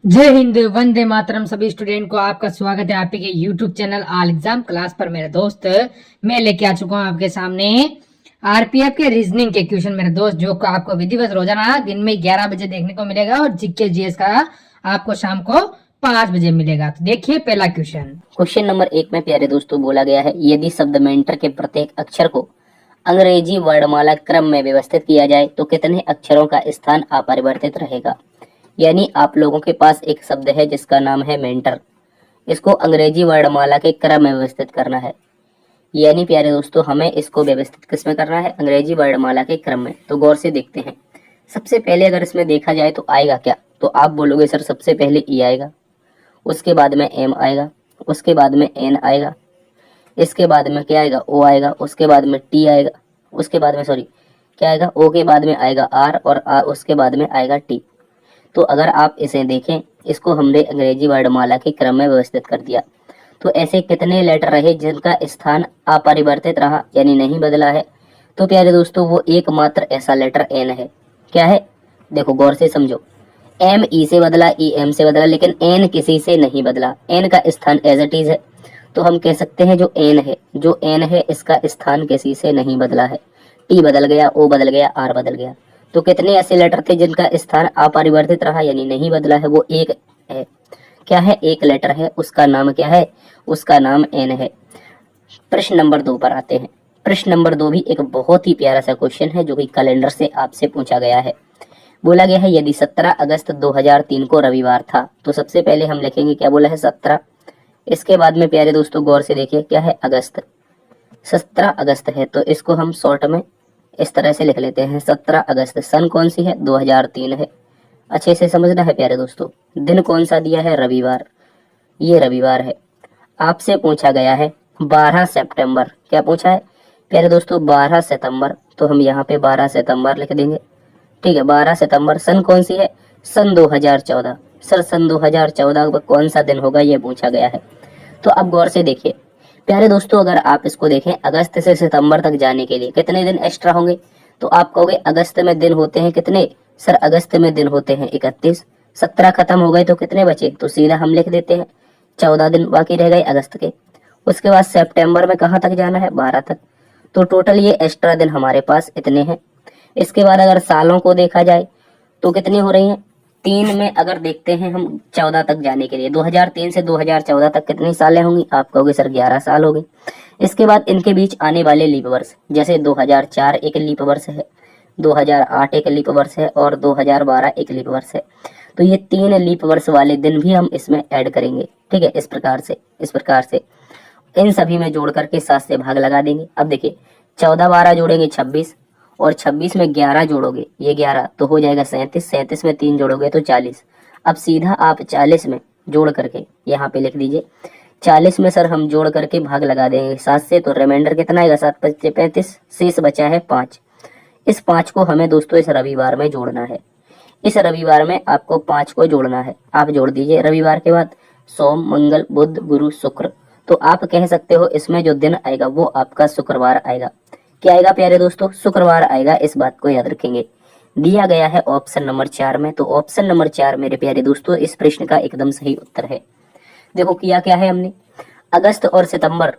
जय हिंद, वंदे मातरम। सभी स्टूडेंट को आपका स्वागत है आपके YouTube channel all exam class पर। मेरे दोस्त, मैं लेके आ चुका हूँ आपके सामने आरपीएफ के रीजनिंग के क्वेश्चन मेरे दोस्त, जो को आपको विधिवत रोजाना दिन में 11 बजे देखने को मिलेगा और जीके जीएस का आपको शाम को 5 बजे मिलेगा। तो देखिए पहला क्वेश्चन नंबर 1 में प्यारे दोस्तों बोला गया है, यदि शब्द मेंटर के प्रत्येक अक्षर को अंग्रेजी वर्णमाला क्रम में व्यवस्थित किया जाए तो कितने अक्षरों का स्थान अपरिवर्तित रहेगा। यानी आप लोगों के पास एक शब्द है जिसका नाम है मेंटर, इसको अंग्रेजी वर्णमाला के क्रम में व्यवस्थित करना है। यानी प्यारे दोस्तों हमें इसको व्यवस्थित किस में करना है, अंग्रेजी वर्णमाला के क्रम में। तो गौर से देखते हैं। सबसे पहले अगर इसमें देखा जाए तो आएगा क्या, तो आप बोलोगे सर सबसे पहले ई आएगा, उसके बाद में एम आएगा, उसके बाद में एन आएगा, इसके बाद में क्या आएगा, ओ आएगा, उसके बाद में टी आएगा, उसके बाद में क्या आएगा, ओ के बाद में आएगा आर, और उसके बाद में आएगा टी। तो अगर आप इसे देखें, इसको हमने अंग्रेजी वर्णमाला के क्रम में व्यवस्थित कर दिया। तो ऐसे कितने लेटर रहे जिनका स्थान अपरिवर्तित रहा, यानी नहीं बदला है। तो प्यारे दोस्तों वो एकमात्र ऐसा लेटर एन है। क्या है, देखो गौर से समझो। एम ई से बदला, ई एम से बदला, लेकिन एन किसी से नहीं बदला। एन का स्थान एज इट इज है। तो हम कह सकते हैं जो एन है इसका स्थान किसी से नहीं बदला है। टी बदल गया, ओ बदल गया, आर बदल गया। तो कितने ऐसे लेटर थे जिनका स्थान अपरिवर्तित रहा, यानी नहीं बदला है, वो एक है। क्या है, एक लेटर है, उसका नाम क्या है, उसका नाम एन है। प्रश्न नंबर 2 पर आते हैं। प्रश्न नंबर 2 भी एक बहुत ही प्यारा सा क्वेश्चन है जो कि कैलेंडर से आपसे पूछा गया है। बोला गया है यदि 17 अगस्त 2003 को रविवार था, तो सबसे पहले हम लिखेंगे, क्या बोला है, 17। इसके बाद में प्यारे दोस्तों गौर से देखिए, क्या है, अगस्त। 17 अगस्त है, तो इसको हम शॉर्ट में इस तरह से लिख लेते हैं, 17 अगस्त। सन कौन सी है, 2003 है। अच्छे से समझना है प्यारे दोस्तों। दिन कौन सा दिया है, रविवार। ये रविवार है। आपसे पूछा गया है 12 सितंबर। क्या पूछा है प्यारे दोस्तों, 12 सितंबर। तो हम यहाँ पे 12 सितंबर लिख देंगे। ठीक है, 12 सितंबर। सन कौन सी है, सन 2014। सर सन 2014 का कौन सा दिन होगा, ये पूछा गया है। तो अब गौर से देखिए प्यारे दोस्तों, अगर आप इसको देखें, अगस्त से सितंबर तक जाने के लिए कितने दिन एक्स्ट्रा होंगे। तो आप कहोगे अगस्त में दिन होते हैं कितने, सर अगस्त में दिन होते हैं 31। 17 खत्म हो गए तो कितने बचे, तो सीधा हम लिख देते हैं 14 दिन बाकी रह गए अगस्त के। उसके बाद सितंबर में कहाँ तक जाना है, 12 तक। तो टोटल ये एक्स्ट्रा दिन हमारे पास इतने हैं। इसके बाद अगर सालों को देखा जाए तो कितनी हो रही हैं, 3 में अगर देखते हैं हम 14 तक जाने के लिए, 2003 से 2014 तक कितनी सालें होंगी, आप कहोगे सर 11 साल हो गए। इसके बाद इनके बीच आने वाले लीप वर्ष, जैसे 2004 एक लीप वर्ष है, 2008 एक लीप वर्ष है, और 2012 एक लीप वर्ष है। तो ये 3 लीप वर्ष वाले दिन भी हम इसमें ऐड करेंगे। ठीक है, इस प्रकार से इन सभी में जोड़ करके 7 से भाग लगा देंगे। अब देखिए 14 12 जोड़ेंगे 26, और 26 में 11 जोड़ोगे, ये 11 तो हो जाएगा 37। 37 में 3 जोड़ोगे तो 40। अब सीधा आप 40 में जोड़ करके यहाँ पे लिख दीजिए। 40 में सर हम जोड़ करके भाग लगा देंगे 7 से, तो रिमाइंडर कितना आएगा, 7 5 35, शेष बचा है 5। इस 5 को हमें दोस्तों इस रविवार में जोड़ना है। इस रविवार में आपको 5 को जोड़ना है। आप जोड़ दीजिए रविवार के बाद सोम मंगल बुध गुरु शुक्र। तो आप कह सकते हो इसमें जो दिन आएगा वो आपका शुक्रवार आएगा। क्या आएगा प्यारे दोस्तों, शुक्रवार आएगा। इस बात को याद रखेंगे। दिया गया है ऑप्शन नंबर 4 में। तो ऑप्शन नंबर 4 मेरे प्यारे दोस्तों इस प्रश्न का एकदम सही उत्तर है। देखो किया क्या है हमने, अगस्त और सितंबर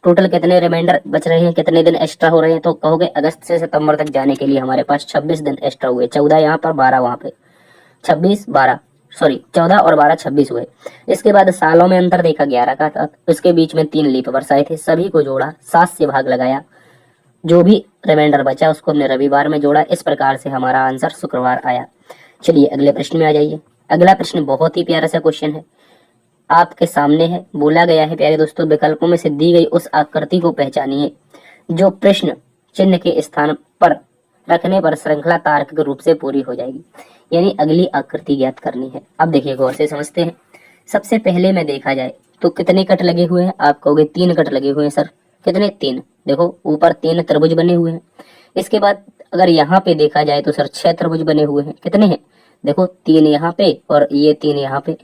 टोटल कितने रिमाइंडर बच रहे हैं, कितने दिन एक्स्ट्रा हो रहे हैं। तो कहोगे अगस्त से सितंबर तक जाने के लिए हमारे पास 26 दिन एक्स्ट्रा हुए। 14 यहाँ पर, 12 वहां पे, 26 12 14 और 12 26 हुए। इसके बाद सालों में अंतर देखा 11 का था। उसके बीच में 3 लीप वर्ष आए थे, सभी को जोड़ा, 7 से भाग लगाया, जो भी रिमाइंडर बचा उसको हमने रविवार में जोड़ा। इस प्रकार से हमारा आंसर शुक्रवार आया। चलिए अगले प्रश्न में आ जाइए। अगला प्रश्न बहुत ही प्यारा सा क्वेश्चन है, आपके सामने है। बोला गया है प्यारे दोस्तों, विकल्पों में से दी गई उस आकृति को पहचानिए जो प्रश्न चिन्ह के स्थान पर रखने पर श्रृंखला तार्किक रूप से पूरी हो जाएगी। यानी अगली आकृति ज्ञात करनी है। अब देखिए गौर से समझते हैं। सबसे पहले में देखा जाए तो कितने कट लगे हुए हैं, आप कहोगे 3 कट लगे हुए हैं। सर कितने, 3। देखो ऊपर 3 त्रिभुज बने हुए हैं। इसके बाद अगर यहाँ पे देखा जाए तो सर 6 त्रिभुज बने हुए हैं। कितने हैं, देखो 3 यहाँ पे और ये 3 यहाँ पे।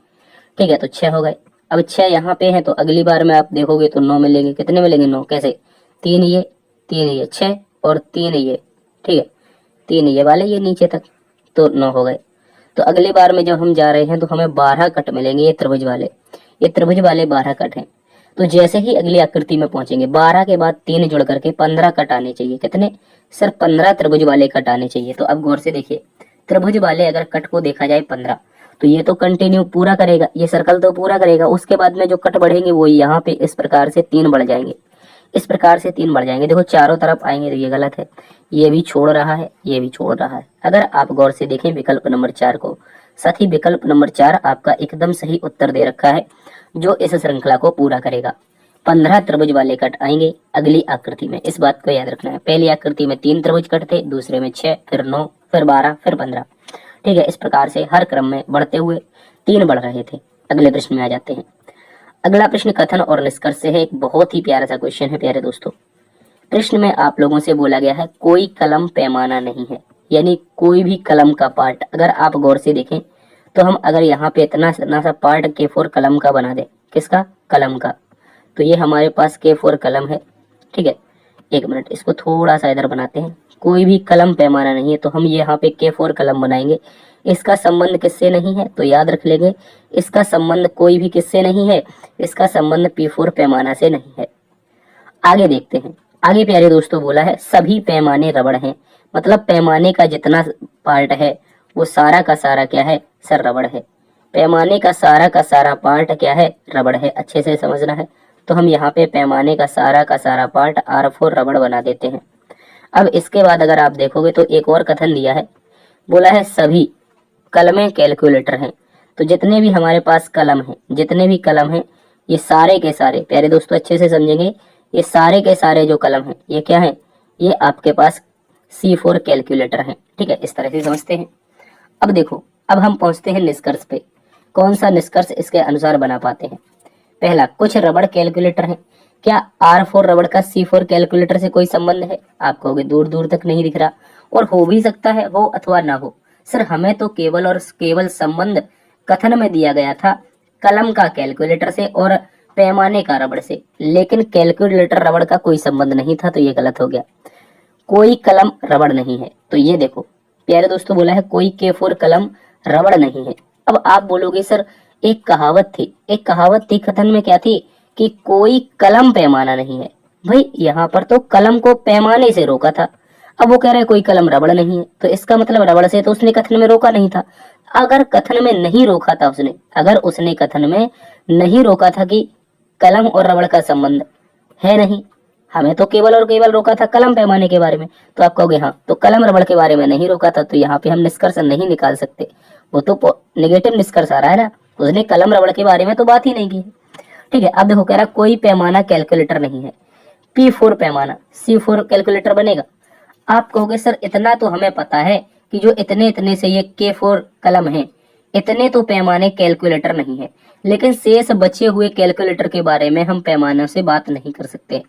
ठीक है, तो 6 हो गए। अब 6 यहाँ पे है तो अगली बार में आप देखोगे तो 9 मिलेंगे। कितने मिलेंगे, 9। कैसे, 3 ये 6 और 3 ये। ठीक है, 3 ये वाले ये नीचे तक, तो 9 हो गए। तो अगली बार में जब हम जा रहे हैं तो हमें 12 कट मिलेंगे, ये त्रिभुज वाले 12 कट हैं। तो जैसे ही अगली आकृति में पहुंचेंगे 12 के बाद 3 जुड़ करके 15 कट आने चाहिए। कितने सर? 15 त्रिभुज वाले कट आने चाहिए। तो अब गौर से देखिए, त्रिभुज वाले अगर कट को देखा जाए 15, तो ये तो कंटिन्यू पूरा करेगा, ये सर्कल तो पूरा करेगा। उसके बाद में जो कट बढ़ेंगे वो यहाँ पे इस प्रकार से 3 बढ़ जाएंगे, इस प्रकार से 3 बढ़ जाएंगे। देखो चारों तरफ आएंगे तो ये गलत है, ये भी छोड़ रहा है, ये भी छोड़ रहा है। अगर आप गौर से देखें विकल्प नंबर 4 को, साथ ही विकल्प नंबर 4 आपका एकदम सही उत्तर दे रखा है, जो इस श्रृंखला को पूरा करेगा। 15 त्रिभुज वाले कट आएंगे अगली आकृति में, इस बात को याद रखना है। पहली आकृति में 3 त्रिभुज कट थे, दूसरे में 6, फिर 9, फिर 12, फिर 15। ठीक है, इस प्रकार से हर क्रम में बढ़ते हुए 3 बढ़ रहे थे। अगले प्रश्न में आ जाते हैं। अगला प्रश्न कथन और निष्कर्ष से है, एक बहुत ही प्यारा सा क्वेश्चन है प्यारे दोस्तों। प्रश्न में आप लोगों से बोला गया है कोई कलम पैमाना नहीं है, यानी कोई भी कलम का पार्ट, अगर आप गौर से देखें तो हम अगर यहाँ पे इतना सा पार्ट K4 कलम का बना दे, किसका? कलम का, तो ये हमारे पास K4 कलम है। ठीक है, एक मिनट, इसको थोड़ा सा इधर बनाते हैं। कोई भी कलम पैमाना नहीं है, तो हम यहाँ पे K4 कलम बनाएंगे। इसका संबंध किससे नहीं है? तो याद रख लेंगे, इसका संबंध कोई भी किससे नहीं है, इसका संबंध P4 पैमाना से नहीं है। आगे देखते हैं। आगे प्यारे दोस्तों बोला है सभी पैमाने रबड़ हैं, मतलब पैमाने का जितना पार्ट है वो सारा का सारा क्या है सर? रबड़ है। पैमाने का सारा पार्ट क्या है? रबड़ है। अच्छे से समझना है। तो हम यहाँ पे पैमाने का सारा पार्ट R4 रबड़ बना देते हैं। अब इसके बाद अगर आप देखोगे तो एक और कथन दिया है, बोला है सभी कलमें कैलकुलेटर हैं। तो जितने भी हमारे पास कलम हैं, जितने भी कलम हैं, ये सारे के सारे प्यारे दोस्तों अच्छे से समझेंगे, ये सारे के सारे जो कलम हैं ये क्या है? ये आपके पास C4 कैलकुलेटर हैं। ठीक है, इस तरह से समझते हैं। अब देखो, अब हम पहुंचते हैं निष्कर्ष पे। कौन सा निष्कर्ष इसके अनुसार बना पाते हैं? पहला, कुछ रबड़ कैलकुलेटर हैं। क्या R4 रबड़ का C4 कैलकुलेटर से कोई संबंध है? आप कहोगे दूर दूर तक नहीं दिख रहा, और हो भी सकता है, हो अथवा ना हो। सर हमें तो केवल और केवल संबंध कथन में दिया गया था कलम का कैलकुलेटर से और पैमाने का रबड़ से, लेकिन कैलकुलेटर रबड़ का कोई संबंध नहीं था, तो ये गलत हो गया। कोई कलम रबड़ नहीं है, तो ये देखो प्यारे दोस्तों बोला है कोई K4 कलम रबड़ नहीं है। अब आप बोलोगे सर एक कहावत थी कथन में, क्या थी? कि कोई कलम पैमाना नहीं है। भाई यहाँ पर तो कलम को पैमाने से रोका था, अब वो कह रहे हैं कोई कलम रबड़ नहीं है, तो इसका मतलब रबड़ से तो उसने कथन में रोका नहीं था। अगर कथन में नहीं रोका था उसने, अगर उसने कथन में नहीं रोका था कि कलम और रबड़ का संबंध है नहीं, हमें तो केवल और केवल रोका था कलम पैमाने के बारे में, तो आप कहोगे हाँ, तो कलम रबड़ के बारे में नहीं रोका था, तो यहाँ पे हम निष्कर्ष नहीं निकाल सकते, वो तो नेगेटिव निष्कर्ष आ रहा है ना, उसने कलम रबड़ के बारे में तो बात ही नहीं की। ठीक है, अब देखो कह रहा कोई पैमाना कैलकुलेटर नहीं है, P4 पैमाना C4 कैलकुलेटर बनेगा। आप कहोगे सर इतना तो हमें पता है कि जो इतने इतने से ये K4 कलम है, इतने तो पैमाने कैलकुलेटर नहीं है, लेकिन शेष बचे हुए कैलकुलेटर के बारे में हम पैमानों से बात नहीं कर सकते।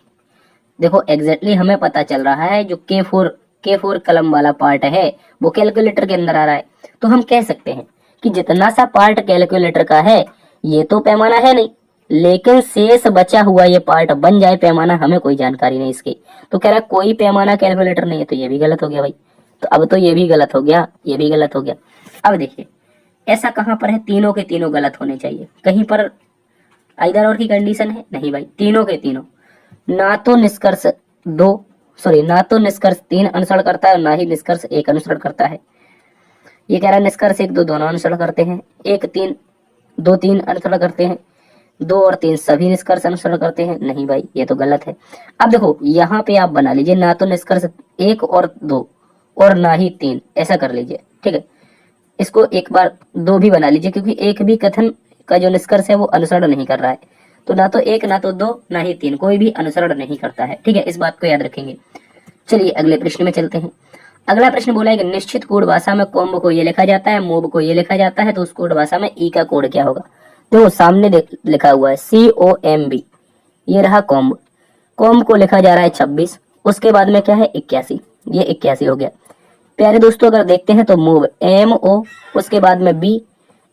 देखो एग्जैक्टली हमें पता चल रहा है जो K4 कलम वाला पार्ट है वो कैलकुलेटर के अंदर आ रहा है, तो हम कह सकते हैं कि जितना सा पार्ट कैलकुलेटर का है ये तो पैमाना है नहीं, लेकिन शेष बचा हुआ ये पार्ट बन जाए पैमाना, हमें कोई जानकारी नहीं इसकी। तो कह रहा है कोई पैमाना कैलकुलेटर नहीं है, तो ये भी गलत हो गया भाई। तो अब तो ये भी गलत हो गया, ये भी गलत हो गया। अब देखिए ऐसा कहाँ पर है, तीनों के तीनों गलत होने चाहिए। कहीं पर इधर और की कंडीशन है नहीं भाई, तीनों के तीनों। ना तो निष्कर्ष 3 अनुसरण करता है, ना ही निष्कर्ष 1 अनुसरण करता है। ये कह रहा है निष्कर्ष 1, 2 दोनों अनुसरण करते हैं, 1, 3, 2, 3 अनुसरण करते हैं, 2 और 3 सभी निष्कर्ष अनुसरण करते हैं। नहीं भाई ये तो गलत है। अब देखो यहाँ पे आप बना लीजिए ना तो निष्कर्ष 1 और 2 और ना ही 3, ऐसा कर लीजिए। ठीक है, इसको एक बार 2 भी बना लीजिए, क्योंकि एक भी कथन का जो निष्कर्ष है वो अनुसरण नहीं कर रहा है। तो ना तो 1, ना तो 2, ना ही 3, कोई भी अनुसरण नहीं करता है। ठीक है, इस बात को याद रखेंगे। चलिए अगले प्रश्न में चलते हैं। अगला प्रश्न बोला है कि निश्चित कोड भाषा में कोम्ब को ये लिखा जाता है, मोब को ये लिखा जाता है, तो उस कोड भाषा में ई का कोड क्या होगा? तो सामने लिखा हुआ है COMB, ये रहा कोम्ब। कोम्ब को लिखा जा रहा है 26, उसके बाद में क्या है 81, ये 81 हो गया। प्यारे दोस्तों अगर देखते हैं तो मूव MO, उसके बाद में B,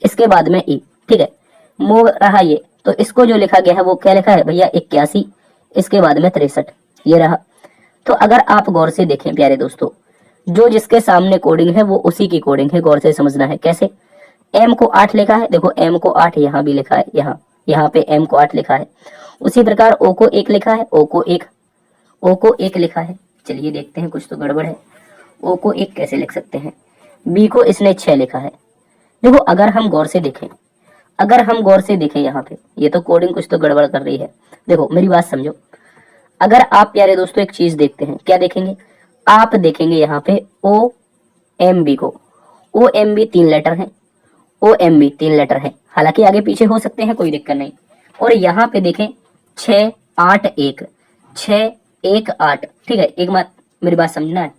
इसके बाद में E। ठीक है, मूव रहा ये, तो इसको जो लिखा गया है वो क्या लिखा है भैया 81, इसके बाद में 63, ये रहा। तो अगर आप गौर से देखें प्यारे दोस्तों, जो जिसके सामने कोडिंग है वो उसी की कोडिंग है, गौर से समझना है। कैसे? एम को 8 लिखा है, देखो एम को 8 यहाँ भी लिखा है, यहाँ पे एम को 8 लिखा है। उसी प्रकार ओ को 1 लिखा है, ओ को 1 लिखा है। चलिए देखते हैं, कुछ तो गड़बड़ है। ओ को 1 कैसे लिख सकते हैं? बी को इसने 6 लिखा है। देखो अगर हम गौर से देखें यहाँ पे, ये तो कोडिंग कुछ तो गड़बड़ कर रही है। देखो मेरी बात समझो, अगर आप प्यारे दोस्तों एक चीज देखते हैं, क्या देखेंगे? आप देखेंगे यहाँ पे ओ एम बी को, ओ एम बी 3 लेटर है, ओ एम बी 3 लेटर है, हालांकि आगे पीछे हो सकते हैं, कोई दिक्कत नहीं। और यहाँ पे देखें 6 8 1, 6 1 8, ठीक है, एक बात मेरी बात समझना है,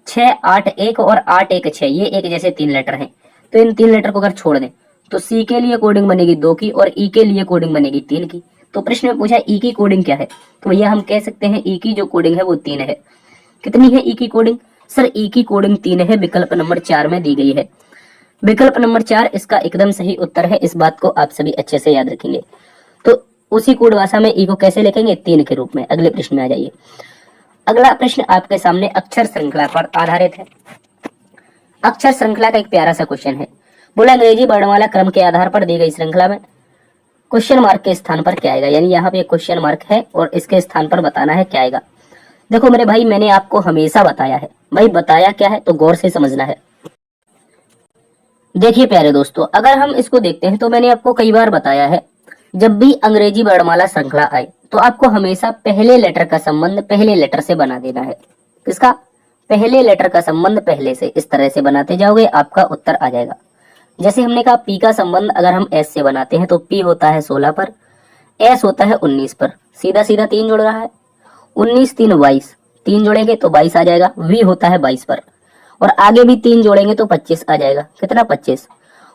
6 8 1 और 8 1 6, ये एक जैसे 3 लेटर हैं। तो इन 3 लेटर को अगर छोड़ दें तो सी के लिए कोडिंग बनेगी 2 की और ई के लिए कोडिंग बनेगी 3 की। तो प्रश्न में पूछा ई की कोडिंग क्या है, तो भैया हम कह सकते हैं ई की जो कोडिंग है वो 3 है। कितनी है ई की कोडिंग? सर ई की कोडिंग 3 है, विकल्प नंबर 4 में दी गई है। विकल्प नंबर 4 इसका एकदम सही उत्तर है, इस बात को आप सभी अच्छे से याद रखेंगे। तो उसी कोड भाषा में ई को कैसे लिखेंगे? 3 के रूप में। अगले प्रश्न में आ जाइए। अगला प्रश्न आपके सामने अक्षर श्रृंखला पर आधारित है। अक्षर श्रृंखला का एक प्यारा सा क्वेश्चन है, बोला अंग्रेजी वर्णमाला क्रम के आधार पर दी गई श्रृंखला में क्वेश्चन मार्क के स्थान पर क्या आएगा, यानी यहाँ पे क्वेश्चन मार्क है और इसके स्थान पर बताना है क्या आएगा। देखो मेरे भाई, मैंने आपको हमेशा बताया है, भाई बताया क्या है तो गौर से समझना है। देखिए प्यारे दोस्तों, अगर हम इसको देखते हैं तो मैंने आपको कई बार बताया है, जब भी अंग्रेजी वर्णमाला श्रृंखला आए तो आपको हमेशा पहले लेटर का संबंध पहले लेटर से बना देना है। किसका? पहले लेटर का संबंध पहले से। इस तरह से बनाते जाओगे, आपका उत्तर आ जाएगा। जैसे हमने कहा पी का संबंध अगर हम एस से बनाते हैं तो पी होता है 16 पर, एस होता है 19 पर, सीधा सीधा 3 जुड़ रहा है, 19 3 22, 3 जोड़ेंगे तो 22 आ जाएगा। वी होता है 22 पर, और आगे भी 3 जोड़ेंगे तो 25 आ जाएगा। कितना? 25।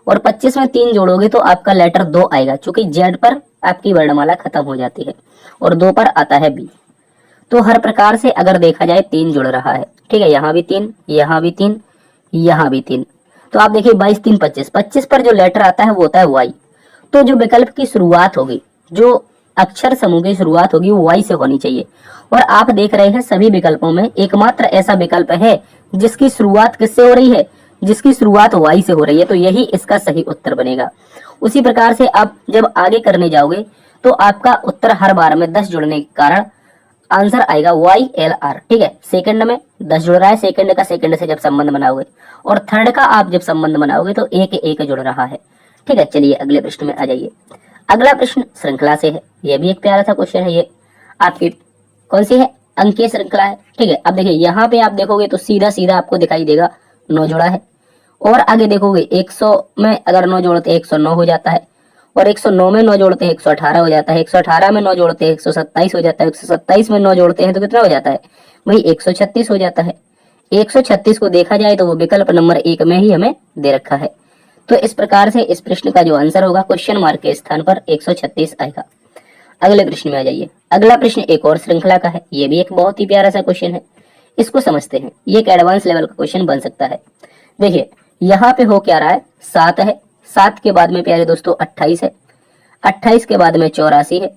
और 25 में 3 जोड़ोगे तो आपका लेटर 2 आएगा, क्योंकि जेड पर आपकी वर्णमाला खत्म हो जाती है और 2 पर आता है बी। तो हर प्रकार से अगर देखा जाए 3 जुड़ रहा है, ठीक है, यहाँ भी 3, यहाँ भी 3, यहाँ भी 3। तो आप देखिए 22 3 25, 25 पर जो लेटर आता है वो होता है वाई। तो जो विकल्प की शुरुआत होगी, जो अक्षर समूह की शुरुआत होगी वो वाई से होनी चाहिए। और आप देख रहे हैं सभी विकल्पों में एकमात्र ऐसा विकल्प है जिसकी शुरुआत किससे हो रही है? जिसकी शुरुआत वाई से हो रही है, तो यही इसका सही उत्तर बनेगा। उसी प्रकार से आप जब आगे करने जाओगे तो आपका उत्तर हर बार में 10 जुड़ने के कारण आंसर आएगा वाई एल आर, ठीक है। सेकंड में 10 जुड़ रहा है, सेकंड का सेकंड से जब संबंध बनाओगे, और थर्ड का आप जब संबंध बनाओगे तो एक एक जुड़ रहा है, ठीक है। चलिए अगले प्रश्न में आ जाइए। अगला प्रश्न श्रृंखला से है, यह भी एक प्यारा सा क्वेश्चन है। ये आपकी कौन सी है? अंकीय श्रृंखला है, ठीक है। अब देखिए यहाँ पे आप देखोगे तो सीधा सीधा आपको दिखाई देगा 9 जुड़ा है, और आगे देखोगे 100 में अगर 9 जोड़ते 109 हो जाता है, और 109 में 9 जोड़ते हैं 118 हो जाता है, 118 में 9 जोड़ते हैं 127 हो जाता है, 127 में 9 जोड़ते हैं तो कितना हो जाता है भाई? 136 हो जाता है। 136 को देखा जाए तो वो विकल्प नंबर 1 में ही हमें दे रखा है। तो इस प्रकार से इस प्रश्न का जो आंसर होगा क्वेश्चन मार्क के स्थान पर 136 आएगा। अगले प्रश्न में आ जाइए। अगला प्रश्न एक और श्रृंखला का है, ये भी एक बहुत ही प्यारा सा क्वेश्चन है, इसको समझते हैं। ये एक एडवांस लेवल का क्वेश्चन बन सकता है। देखिए यहाँ पे हो क्या रहा है, 7 है, 7 के बाद में प्यारे दोस्तों 28 है, 28 के बाद में 84 है,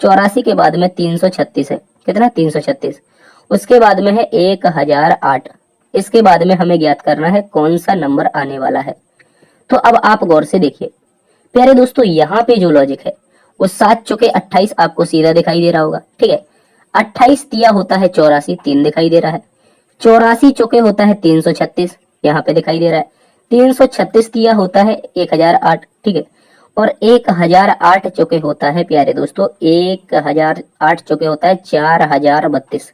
84 के बाद में 336 है। कितना? 336। उसके बाद में है 1008। इसके बाद में हमें ज्ञात करना है कौन सा नंबर आने वाला है। तो अब आप गौर से देखिए प्यारे दोस्तों, यहाँ पे जो लॉजिक है वो 7 चौके 28 आपको सीधा दिखाई दे रहा होगा, ठीक है। 28 दिया होता है 84, 3 दिखाई दे रहा है। 84 चौके होता है 336, यहाँ पे दिखाई दे रहा है। 336 दिया होता है 1008, ठीक है। और 1008 चौके होता है प्यारे दोस्तों, 1008 चौके होता है 4032,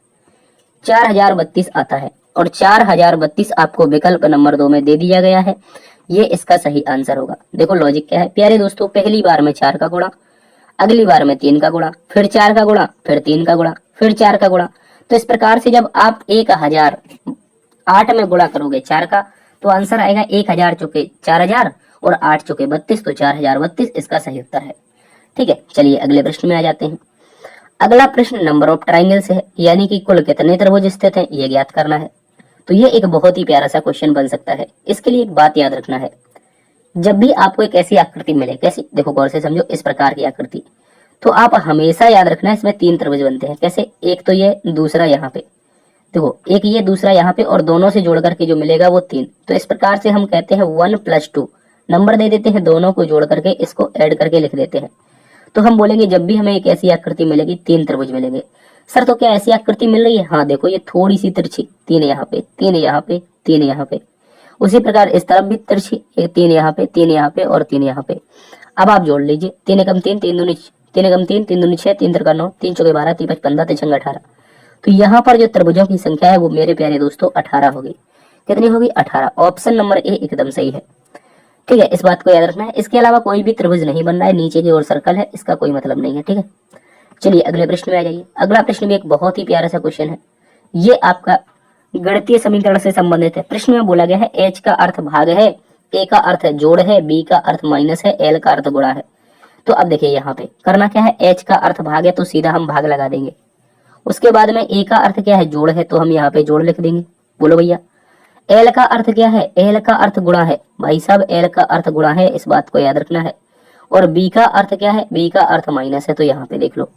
4032 आता है। और 4032 आपको विकल्प नंबर 2 में दे दिया गया है, ये इसका सही आंसर होगा। देखो लॉजिक क्या है प्यारे दोस्तों, पहली बार में 4 का गुणा, अगली बार में 3 का गुणा, फिर 4 का गुणा, फिर 3 का गुणा, फिर 4 का गुणा। तो इस प्रकार से जब आप 1008 में गुणा करोगे 4 का, तो आंसर आएगा 1000 चौके 4000 और 8 चौके 32, तो 4032 इसका सही उत्तर है, ठीक है। चलिए अगले प्रश्न में आ जाते हैं। अगला प्रश्न नंबर ऑफ ट्राइंगल से है, यानी कि कुल कितने त्रिभुज स्थित हैं ये ज्ञात करना है। तो ये एक बहुत ही प्यारा सा क्वेश्चन बन सकता है। इसके लिए एक बात याद रखना है, जब भी आपको एक ऐसी आकृति मिले, कैसी? देखो गौर से समझो, इस प्रकार की आकृति, तो आप हमेशा याद रखना इसमें 3 त्रिभुज बनते हैं। कैसे? एक तो ये, दूसरा यहाँ पे, देखो एक ये, दूसरा यहाँ पे, और दोनों से जोड़ करके जो मिलेगा वो 3। तो इस प्रकार से हम कहते हैं 1 + 2 नंबर दे देते हैं, दोनों को जोड़ करके इसको ऐड करके लिख देते हैं। तो हम बोलेंगे जब भी हमें एक ऐसी आकृति मिलेगी, 3 त्रिभुज मिलेंगे। सर तो क्या ऐसी आकृति मिल रही है? हाँ देखो ये थोड़ी सी तिरछी, 3 यहाँ पे, 3 यहाँ पे, 3 यहाँ पे। उसी प्रकार इस तरफ भी तिरछी, 3 यहाँ पे, 3 यहाँ पे और 3 यहाँ पे। अब आप जोड़ लीजिए, 3 एकम 3, 3 दूनी 6, 3 त्रिका 9, 3 चौके 12, 3 5 15, 3 छंग 18। तो यहाँ पर जो त्रिभुजों की संख्या है वो मेरे प्यारे दोस्तों 18 होगी। कितनी होगी? 18। ऑप्शन नंबर ए एकदम सही है। ठीक है, इस बात को याद रखना है। इसके अलावा कोई भी त्रिभुज नहीं बन रहा है, नीचे की ओर सर्कल है, इसका कोई मतलब नहीं है। ठीक है, चलिए अगले प्रश्न में आ जाइए। अगला प्रश्न भी एक बहुत ही प्यारा सा क्वेश्चन है। ये आपका गणितीय समीकरण से संबंधित है। प्रश्न में बोला गया है एच का अर्थ भाग है, ए का अर्थ जोड़ है, बी का अर्थ माइनस है, एल का अर्थ गुणा है। तो अब देखिए यहाँ पे करना क्या है, एच का अर्थ भाग है तो सीधा हम भाग लगा देंगे। उसके बाद में ए का अर्थ क्या है? जोड़ है, तो हम यहाँ पे जोड़ लिख देंगे। बोलो भैया। एल का अर्थ क्या है? एल का अर्थ गुणा है। भाई साहब एल का अर्थ गुणा है, इस बात को याद रखना है। और बी का अर्थ क्या है? बी का अर्थ माइनस है, तो यहाँ पे देख लो।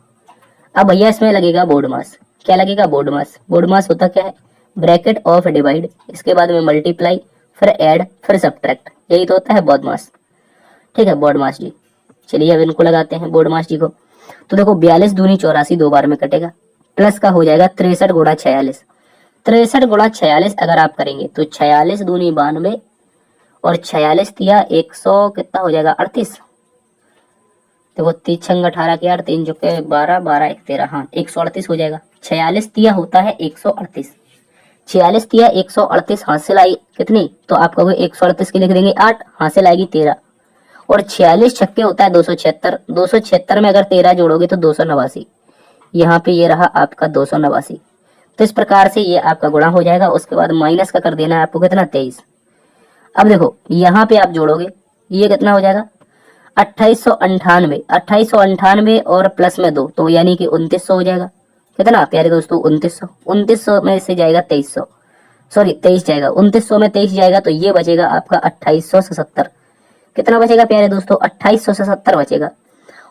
अब भैया इसमें लगेगा बोर्ड मास। क्या लगेगा? बोर्ड मास। बोर्ड मास होता क्या है? ब्रैकेट ऑफ डिवाइड, इसके बाद में मल्टीप्लाई, फिर ऐड, फिर सब्ट्रैक्ट, यही तो होता है बोर्ड मास। ठीक है, बोर्ड मास जी। चलिए अब इनको लगाते हैं बोर्ड मास जी को। तो देखो 42 दूनी 84 दो बार में कटेगा, प्लस का हो जाएगा 63 गुणा 46। 63 गुणा 46 अगर आप करेंगे तो 46 दूनी 92 और 46 तिया 100 कितना हो जाएगा? 38। देखो 3 छंग 18 के 8, 3 चौके 12, 12 1 13, हाँ 138 हो जाएगा। 46 तिया होता है 138। 46 तिया 138 हासिल आई कितनी? तो आप कहोगे 138 की लिख देंगे 8, हासिल आएगी 13। और 46 छक्के होता है 276। 276 में अगर 13 जोड़ोगे तो 289। यहाँ पे ये रहा आपका 289। तो इस प्रकार से ये आपका गुणा हो जाएगा। उसके बाद माइनस का कर देना है आपको कितना? 23। अब देखो यहाँ पे आप जोड़ोगे, ये कितना हो जाएगा? 2898। 2898 और प्लस में 2 तो यानी कि 2900 हो जाएगा। कितना प्यारे दोस्तों? 2900। 2900 में से जाएगा 2300, सॉरी 23 जाएगा। 2900 में 23 जाएगा तो ये बचेगा आपका 2877। कितना बचेगा प्यारे दोस्तों? 2877 बचेगा।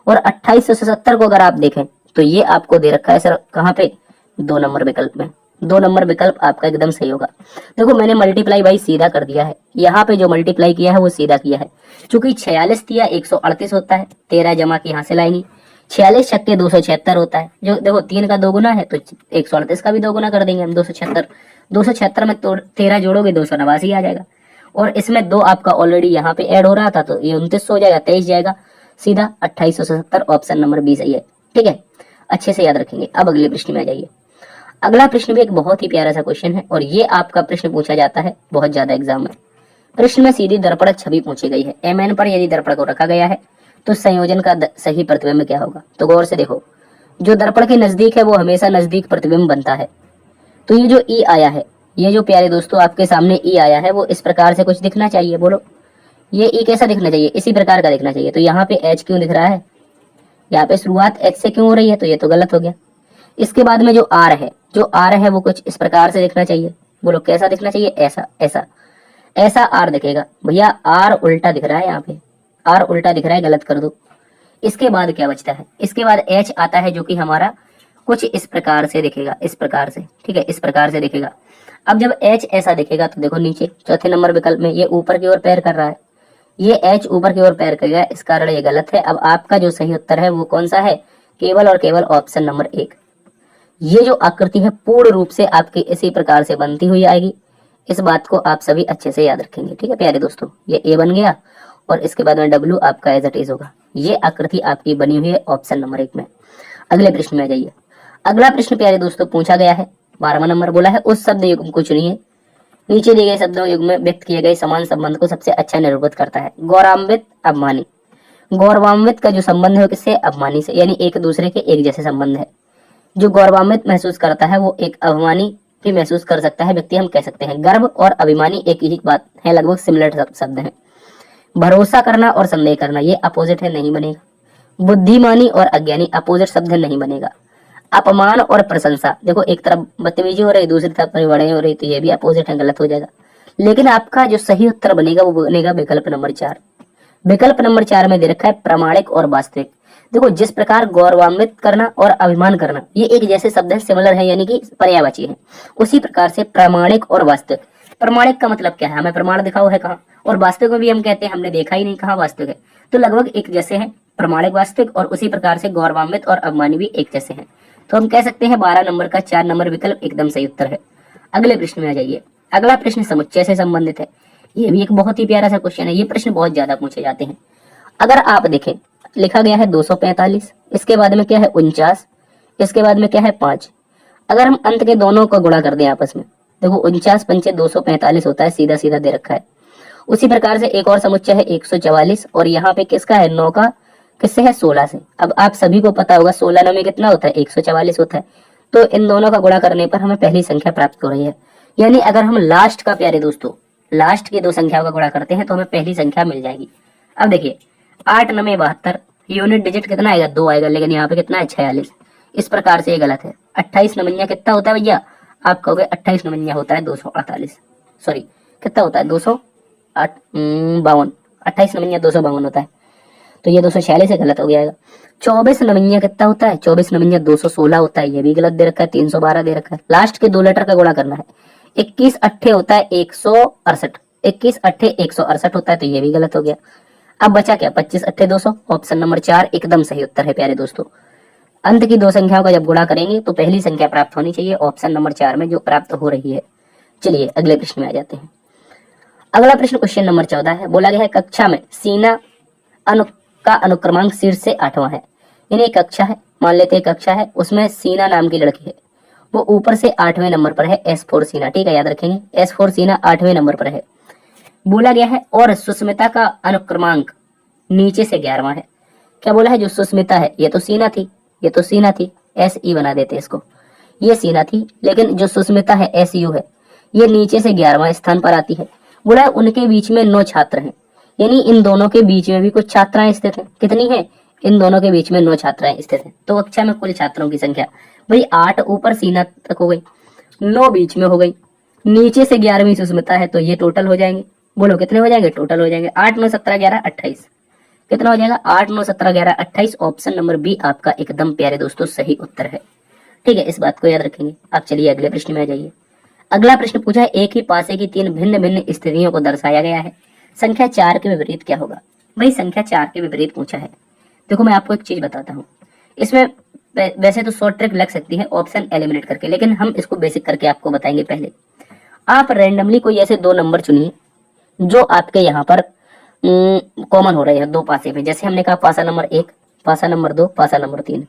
और 2877 को अगर आप देखें तो ये आपको दे रखा है सर कहाँ पे? 2 नंबर विकल्प में। 2 नंबर विकल्प आपका एकदम सही होगा। देखो मैंने मल्टीप्लाई भाई सीधा कर दिया है, यहाँ पे जो मल्टीप्लाई किया है वो सीधा किया है। चूंकि 46 तिया 138 होता है, 13 जमा की हासिल आएंगी। 46 छक्के 276 होता है, जो देखो 3 का 2 गुना है तो 138 का भी 2 गुना कर देंगे हम, 276। 276 में तो 13 जोड़ोगे 289 आ जाएगा। और इसमें 2 आपका ऑलरेडी यहाँ पे ऐड हो रहा था तो ये 2900 हो जाएगा, 23 जाएगा सीधा 2877। ऑप्शन नंबर बी सही है। ठीक है, अच्छे से याद रखेंगे। अब अगले प्रश्न में आ जाइए। अगला प्रश्न भी एक बहुत ही प्यारा सा क्वेश्चन है और ये आपका प्रश्न पूछा जाता है बहुत ज्यादा एग्जाम में। प्रश्न में सीधी दर्पण छवि पूछी गई है। MN पर यदि दर्पण को रखा गया है तो संयोजन का सही प्रतिबिंब क्या होगा? तो गौर से देखो, जो दर्पण के नजदीक है वो हमेशा नजदीक प्रतिबिंब बनता है। तो ये जो ई आया है, ये जो प्यारे दोस्तों आपके सामने ई आया है वो इस प्रकार से कुछ दिखना चाहिए। बोलो ये ई कैसा दिखना चाहिए? इसी प्रकार का दिखना चाहिए। तो यहाँ पे एच क्यों दिख रहा है? यहाँ पे शुरुआत एच से क्यों हो रही है? तो ये तो गलत हो गया। इसके बाद में जो आर है, जो आर है वो कुछ इस प्रकार से दिखना चाहिए। बोलो कैसा दिखना चाहिए? ऐसा ऐसा ऐसा आर दिखेगा। भैया आर उल्टा दिख रहा है, यहाँ पे आर उल्टा दिख रहा है, गलत कर दो। इसके बाद क्या बचता है? इसके बाद एच आता है जो कि हमारा कुछ इस प्रकार से दिखेगा, इस प्रकार से। ठीक है, इस प्रकार से दिखेगा। अब जब एच ऐसा दिखेगा तो देखो नीचे चौथे नंबर विकल्प में ये ऊपर की ओर पैर कर रहा है, ये एच ऊपर की ओर पैर करेगा, इस कारण ये गलत है। अब आपका जो सही उत्तर है वो कौन सा है? केवल और केवल ऑप्शन नंबर 1। ये जो आकृति है पूर्ण रूप से आपकी इसी प्रकार से बनती हुई आएगी। इस बात को आप सभी अच्छे से याद रखेंगे। ठीक है प्यारे दोस्तों, ये ए बन गया और इसके बाद में डब्ल्यू आपका एज इट इज होगा। ये आकृति आपकी बनी हुई है ऑप्शन नंबर 1 में। अगले प्रश्न में आ जाइए। अगला प्रश्न प्यारे दोस्तों पूछा गया है 12वां नंबर, बोला है उस शब्द युग्म को चुनिए नीचे दिए गए शब्दों युग्म में व्यक्त किए गए समान संबंध को सबसे अच्छा निरूपित करता है। गौरवान्वित अभिमानी। गौरवान्वित का जो संबंध है किससे? अभिमानी से, यानी एक दूसरे के एक जैसे संबंध है। जो गौरवान्वित महसूस करता है वो एक अभिमानी भी महसूस कर सकता है व्यक्ति, हम कह सकते हैं। गर्व और अभिमानी एक ही बात है, लगभग सिमिलर शब्द हैं। भरोसा करना और संदेह करना ये अपोजिट है, नहीं बनेगा। बुद्धिमानी और अज्ञानी अपोजिट शब्द है, नहीं बनेगा। अपमान और प्रशंसा, देखो एक तरफ बदतमीजी हो रही, दूसरी तरफ बड़े हो रही, तो ये भी अपोजिट है, गलत हो जाएगा। लेकिन आपका जो सही उत्तर बनेगा वो बनेगा विकल्प नंबर 4। विकल्प नंबर 4 में दे रखा है प्रामाणिक और वास्तविक। देखो जिस प्रकार गौरवान्वित करना और अभिमान करना ये एक जैसे शब्द है, सिमिलर है, यानी कि पर्यायवाची है, उसी प्रकार से प्रामाणिक और वास्तविक। प्रमाणिक का मतलब क्या है, हमें प्रमाण दिखाओ है कहाँ, और वास्तविक में भी हम कहते हैं हमने देखा ही नहीं कहाँ वास्तविक है। तो लगभग एक जैसे हैं प्रमाणिक वास्तविक, और उसी प्रकार से गौरवान्वित और अवमानी भी एक जैसे हैं। तो हम कह सकते हैं 12 नंबर का 4 नंबर विकल्प एकदम सही उत्तर है। अगले प्रश्न में आ जाइए। अगला प्रश्न समुच्चय से संबंधित है। ये भी एक बहुत ही प्यारा सा क्वेश्चन है, ये प्रश्न बहुत ज्यादा पूछे जाते हैं। अगर आप देखें, लिखा गया है 245, इसके बाद में क्या है 49, इसके बाद में क्या है 5। अगर हम अंत के दोनों को गुणा कर दें आपस में, देखो 49 पंचे 245 होता है, सीधा सीधा दे रखा है। उसी प्रकार से एक और समुच्चय है 144, और यहाँ पे किसका है 9 का, किससे है 16 से। अब आप सभी को पता होगा 16 9 में कितना होता है 144 होता है। तो इन दोनों का गुणा करने पर हमें पहली संख्या प्राप्त हो रही है। यानी अगर हम लास्ट का, प्यारे दोस्तों, लास्ट की 2 संख्याओं का गुणा करते हैं तो हमें पहली संख्या मिल जाएगी। अब देखिए 8 9 72, यूनिट डिजिट कितना आएगा 2 आएगा, लेकिन यहाँ पे कितना है 46। इस प्रकार से ये गलत है। 28 9 कितना होता है भैया, आप कहोगे 28 9 होता है 248, सॉरी कितना होता है 252, 28 9 252 होता है। तो ये 246 से गलत हो गया। 24 9 कितना होता है, 24 9 216 होता है, ये भी गलत दे रखा है, 312 दे रखा है। लास्ट के 2 लेटर का गुणा करना है। 21 8 होता है 168, 21 8 168 होता है, तो ये भी गलत हो गया। अब बचा क्या, 25 8 200, ऑप्शन नंबर 4 एकदम सही उत्तर है प्यारे दोस्तों। अंत की 2 संख्याओं का जब गुणा करेंगे तो पहली संख्या प्राप्त होनी चाहिए ऑप्शन नंबर 4 में, जो प्राप्त हो रही है। चलिए अगले प्रश्न में आ जाते हैं। अगला प्रश्न क्वेश्चन नंबर 14 है। बोला गया है कक्षा में सीना का अनुक्रमांक शीर्ष से 8वां है। यानी एक कक्षा है, मान लेते हैं कक्षा है, उसमें सीना नाम की लड़की है, वो ऊपर से 8वें नंबर पर है, S4 सीना, ठीक है याद रखेंगे, S4 सीना 8वें नंबर पर है। बोला गया है और सुस्मिता का अनुक्रमांक नीचे से 11वां है। क्या बोला है, जो सुस्मिता है, ये तो सीना थी, ये तो सीना थी, SE बना देते इसको, ये सीना थी, लेकिन जो सुस्मिता है SU है, ये नीचे से 11वां स्थान पर आती है। बोला है उनके बीच में 9 छात्र हैं, यानी इन दोनों के बीच में भी कुछ छात्राएं स्थित हैं। कितनी है, इन दोनों के बीच में 9 छात्राएं स्थित हैं। तो कक्षा में कुल छात्रों की संख्या भाई 8 ऊपर सीना तक हो गई, 9 बीच में हो गई, नीचे से 11वीं सुस्मिता है, तो ये टोटल हो जाएंगे। बोलो कितने हो जाएंगे, टोटल हो जाएंगे 8 9 17 11 28। कितना हो जाएगा 8 9 17 11 28। ऑप्शन नंबर बी आपका एकदम प्यारे दोस्तों सही उत्तर है। ठीक है, इस बात को याद रखेंगे। आप चलिए अगले प्रश्न में आ जाइए। अगला प्रश्न पूछा है एक ही पासे की 3 भिन्न भिन्न स्थितियों को दर्शाया गया है, संख्या 4 के विपरीत क्या होगा। भाई संख्या 4 के विपरीत पूछा है। देखो मैं आपको एक चीज बताता हूँ, इसमें वैसे तो शॉर्ट ट्रिक लग सकती है ऑप्शन एलिमिनेट करके, लेकिन हम इसको बेसिक करके आपको बताएंगे। पहले आप रैंडमली कोई ऐसे 2 नंबर चुनिए जो आपके यहाँ पर कॉमन हो रहे हैं 2 पासे में। जैसे हमने कहा पासा नंबर 1, पासा नंबर 2, पासा नंबर 3।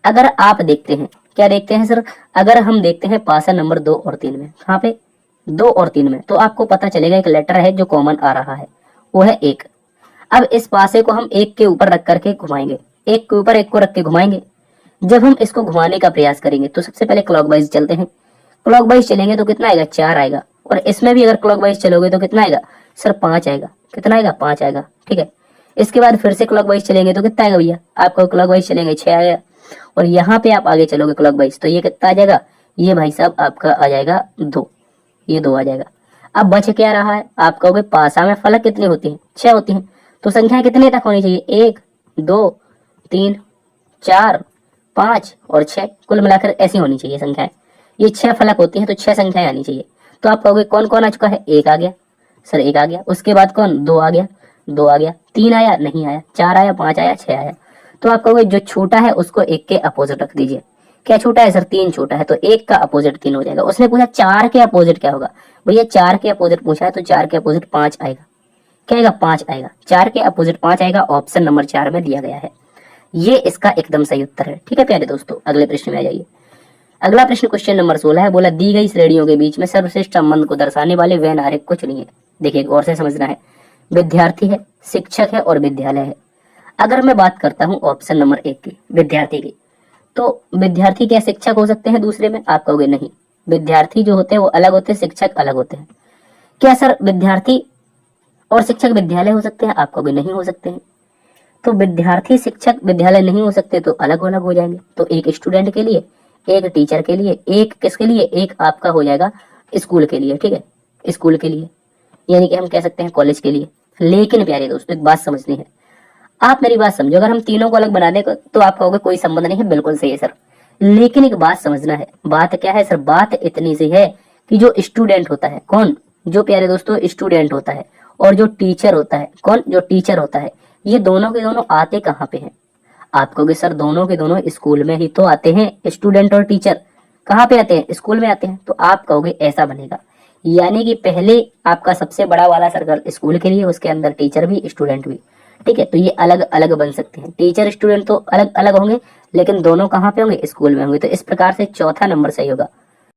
अगर आप देखते हैं, क्या देखते हैं सर, अगर हम देखते हैं पासा नंबर 2 और 3 में, कहाँ पे 2 और 3 में, तो आपको पता चलेगा एक लेटर है जो कॉमन आ रहा है, वो है 1। अब इस पासे को हम 1 के ऊपर रख करके घुमाएंगे, 1 के ऊपर 1 को रख के घुमाएंगे। जब हम इसको घुमाने का प्रयास करेंगे तो सबसे पहले क्लॉकवाइज चलते हैं, क्लॉकवाइज चलेंगे तो कितना आएगा 4 आएगा, और इसमें भी अगर क्लॉकवाइज चलोगे तो कितना आएगा सर 5 आएगा। कितना आएगा 5 आएगा, ठीक है। इसके बाद फिर से क्लॉकवाइज चलेंगे तो कितना आएगा भैया, आपको क्लॉकवाइज चलेंगे 6 आएगा, और यहाँ पे आप आगे चलोगे क्लॉकवाइज तो ये कितना आ जाएगा, ये भाई साहब आपका आ जाएगा 2, ये 2 आ जाएगा। अब बच क्या रहा है, आप कहोगे पासा में फलक कितनी होती है 6 होती हैं, तो संख्या कितने तक होनी चाहिए 1 2 3 4 5 और 6, कुल मिलाकर ऐसी होनी चाहिए संख्याएं। ये 6 फलक होती हैं तो 6 संख्याएं आनी चाहिए। तो आप कहोगे कौन कौन आ चुका है, 1 आ गया सर, 1 आ गया, उसके बाद कौन 2 आ गया, 2 आ गया, 3 आया नहीं आया, 4 आया, 5 आया, 6 आया। तो आप कहोगे जो छोटा है उसको 1 के अपोजिट रख दीजिए। क्या छोटा है सर 3 छोटा है, तो 1 का अपोजिट 3 हो जाएगा। उसने पूछा 4 के अपोजिट क्या होगा, भैया 4 के अपोजिट पूछा है तो 4 के अपोजिट 5 आएगा। क्या आएगा 5 आएगा, 4 के अपोजिट 5 आएगा, ऑप्शन नंबर 4 में दिया गया है। ये इसका एकदम सही उत्तर है। ठीक है प्यारे दोस्तों, अगले प्रश्न में आ जाइए। अगला प्रश्न क्वेश्चन नंबर 16 है। बोला दी गई श्रेणियों के बीच में सर्वश्रेष्ठ संबंध को दर्शाने वाले वैन आरेख को चुनिए। देखिए गौर से समझना है, विद्यार्थी है, शिक्षक है और विद्यालय है। अगर मैं बात करता हूँ ऑप्शन नंबर 1 की, विद्यार्थी की, तो विद्यार्थी क्या शिक्षक हो सकते हैं दूसरे में, आप कहोगे नहीं, विद्यार्थी जो होते हैं वो अलग होते हैं, शिक्षक अलग होते हैं। क्या सर विद्यार्थी और शिक्षक विद्यालय हो सकते हैं, आप कहोगे नहीं हो सकते हैं। तो विद्यार्थी शिक्षक विद्यालय नहीं हो सकते तो अलग अलग हो जाएंगे। तो एक स्टूडेंट के लिए, एक टीचर के लिए, एक किसके लिए, एक आपका हो जाएगा स्कूल के लिए। ठीक है, स्कूल के लिए, यानी कि हम कह सकते हैं कॉलेज के लिए। लेकिन प्यारे दोस्तों एक बात समझनी है, आप मेरी बात समझो, अगर हम तीनों को अलग बना दें तो आप कहोगे कोई संबंध नहीं है, बिल्कुल सही है सर। लेकिन एक बात समझना है, बात क्या है सर, बात इतनी सी है कि जो स्टूडेंट होता है, कौन जो प्यारे दोस्तों स्टूडेंट होता है और जो टीचर होता है, कौन, जो टीचर होता है, ये दोनों के दोनों आते कहाँ पे हैं? आप कहोगे सर दोनों के दोनों स्कूल में ही तो आते हैं, स्टूडेंट और टीचर कहाँ पे आते हैं? स्कूल में आते हैं। तो आप कहोगे ऐसा बनेगा, यानी कि पहले आपका सबसे बड़ा वाला सर्कल स्कूल के लिए, उसके अंदर टीचर भी स्टूडेंट भी, ठीक है। तो ये अलग अलग बन सकते हैं, टीचर स्टूडेंट तो अलग अलग होंगे, लेकिन दोनों कहाँ पे होंगे? स्कूल में होंगे। तो इस प्रकार से चौथा नंबर सही होगा।